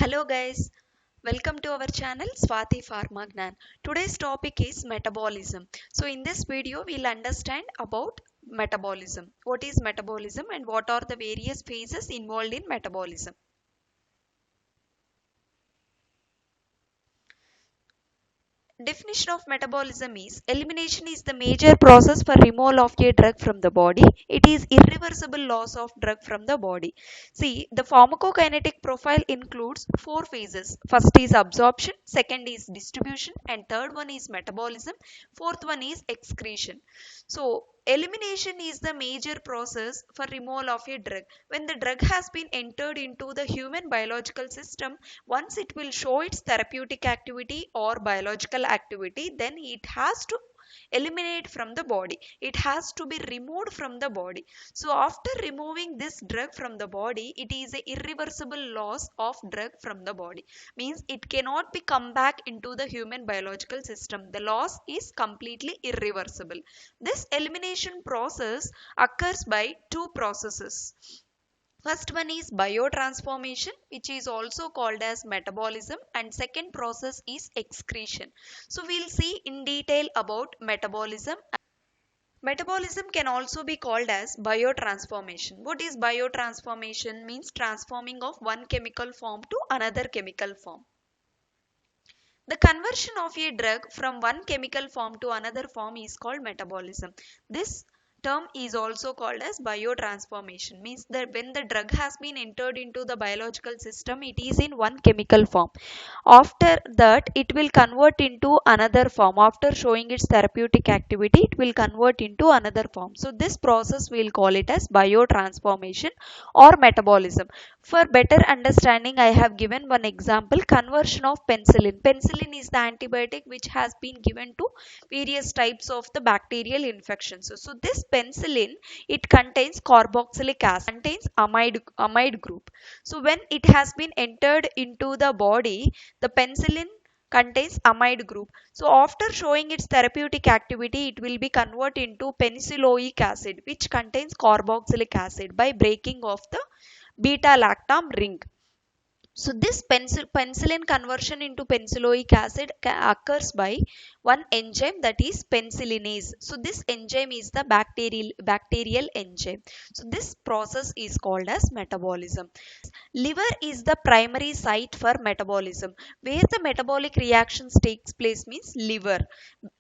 Hello guys, welcome to our channel Swati Pharmagnan. Today's topic is metabolism. So in this video we'll understand about metabolism. What is metabolism and what are the various phases involved in metabolism. Definition of metabolism is elimination is the major process for removal of a drug from the body. It is irreversible loss of drug from the body. See, the pharmacokinetic profile includes four phases. First is absorption, second is distribution, and third one is metabolism, fourth one is excretion. So, elimination is the major process for removal of a drug. When the drug has been entered into the human biological system, once it will show its therapeutic activity or biological activity, then it has to eliminate from the body. It has to be removed from the body. So after removing this drug from the body, it is a irreversible loss of drug from the body. Means it cannot be come back into the human biological system. The loss is completely irreversible. This elimination process occurs by two processes. First one is biotransformation, which is also called as metabolism, and second process is excretion. So we'll see in detail about metabolism. Metabolism can also be called as biotransformation. What is biotransformation? Means transforming of one chemical form to another chemical form. The conversion of a drug from one chemical form to another form is called metabolism. This term is also called as biotransformation. Means that when the drug has been entered into the biological system, it is in one chemical form. After that, it will convert into another form. After showing its therapeutic activity, it will convert into another form. So this process we'll call it as biotransformation or metabolism. For better understanding, I have given one example: conversion of penicillin. Penicillin is the antibiotic which has been given to various types of the bacterial infections. So this penicillin, it contains carboxylic acid, contains amide group. So when it has been entered into the body, the penicillin contains amide group. So after showing its therapeutic activity, it will be converted into penicilloic acid, which contains carboxylic acid by breaking of the beta lactam ring. So this penicillin conversion into penicilloic acid occurs by one enzyme, that is penicillinase. So this enzyme is the bacterial enzyme. So this process is called as metabolism. Liver is the primary site for metabolism. Where the metabolic reactions takes place means liver.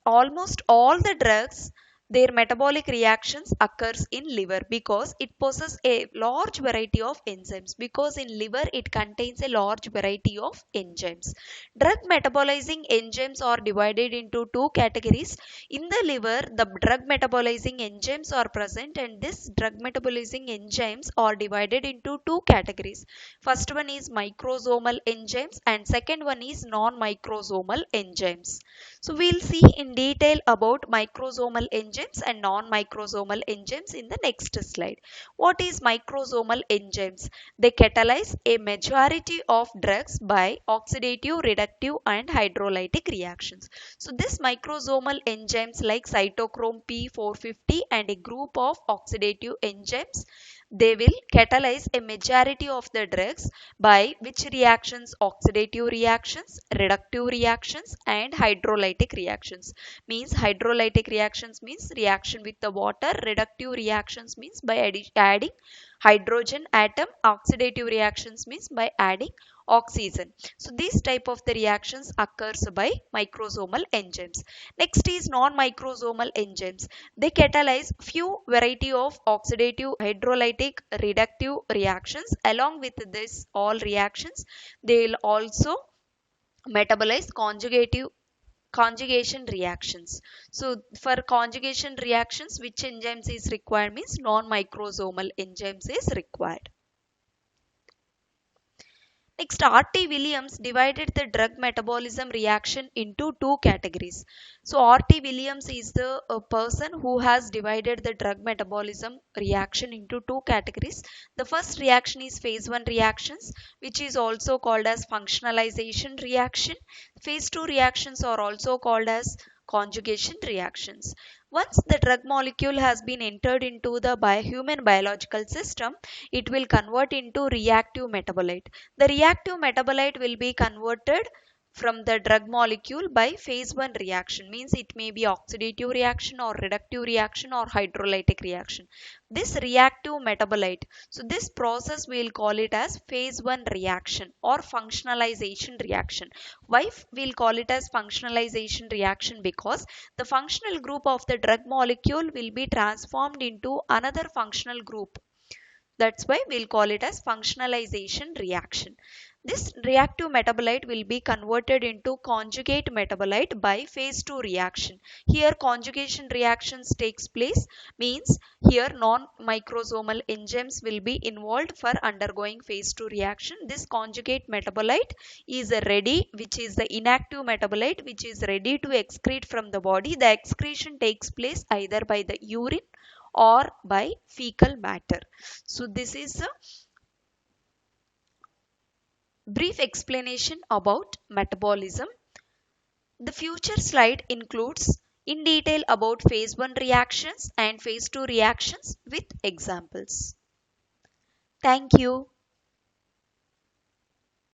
Almost all the drugs, their metabolic reactions occurs in liver because it possesses a large variety of enzymes. Because in liver it contains a large variety of enzymes. Drug metabolizing enzymes are divided into two categories. In the liver, the drug metabolizing enzymes are present, and this drug metabolizing enzymes are divided into two categories. First one is microsomal enzymes and second one is non-microsomal enzymes. So we'll see in detail about microsomal enzymes and non-microsomal enzymes in the next slide. What is microsomal enzymes? They catalyze a majority of drugs by oxidative, reductive and hydrolytic reactions. So this microsomal enzymes like cytochrome P450 and a group of oxidative enzymes, they will catalyze a majority of the drugs by which reactions? Oxidative reactions, reductive reactions and hydrolytic reactions. Means hydrolytic reactions means reaction with the water, reductive reactions means by adding hydrogen atom, oxidative reactions means by adding oxygen. So these type of the reactions occurs by microsomal enzymes. Next is non-microsomal enzymes. They catalyze few variety of oxidative, hydrolytic, reductive reactions. Along with this all reactions, they will also metabolize conjugation reactions. So for conjugation reactions, which enzymes is required means non-microsomal enzymes is required. Next, R.T. Williams divided the drug metabolism reaction into two categories. So R.T. Williams is the person who has divided the drug metabolism reaction into two categories. The first reaction is phase 1 reactions, which is also called as functionalization reaction. Phase 2 reactions are also called as conjugation reactions. Once the drug molecule has been entered into the human biological system, it will convert into reactive metabolite. The reactive metabolite will be converted from the drug molecule by phase 1 reaction, means it may be oxidative reaction or reductive reaction or hydrolytic reaction. This reactive metabolite, so this process we will call it as phase 1 reaction or functionalization reaction. Why we'll call it as functionalization reaction? Because the functional group of the drug molecule will be transformed into another functional group. That's why we'll call it as functionalization reaction. This reactive metabolite will be converted into conjugate metabolite by phase 2 reaction. Here conjugation reactions takes place, means here non-microsomal enzymes will be involved for undergoing phase 2 reaction. This conjugate metabolite is ready, which is the inactive metabolite, which is ready to excrete from the body. The excretion takes place either by the urine or by fecal matter. So this is a brief explanation about metabolism. The future slide includes in detail about phase 1 reactions and phase 2 reactions with examples. Thank you.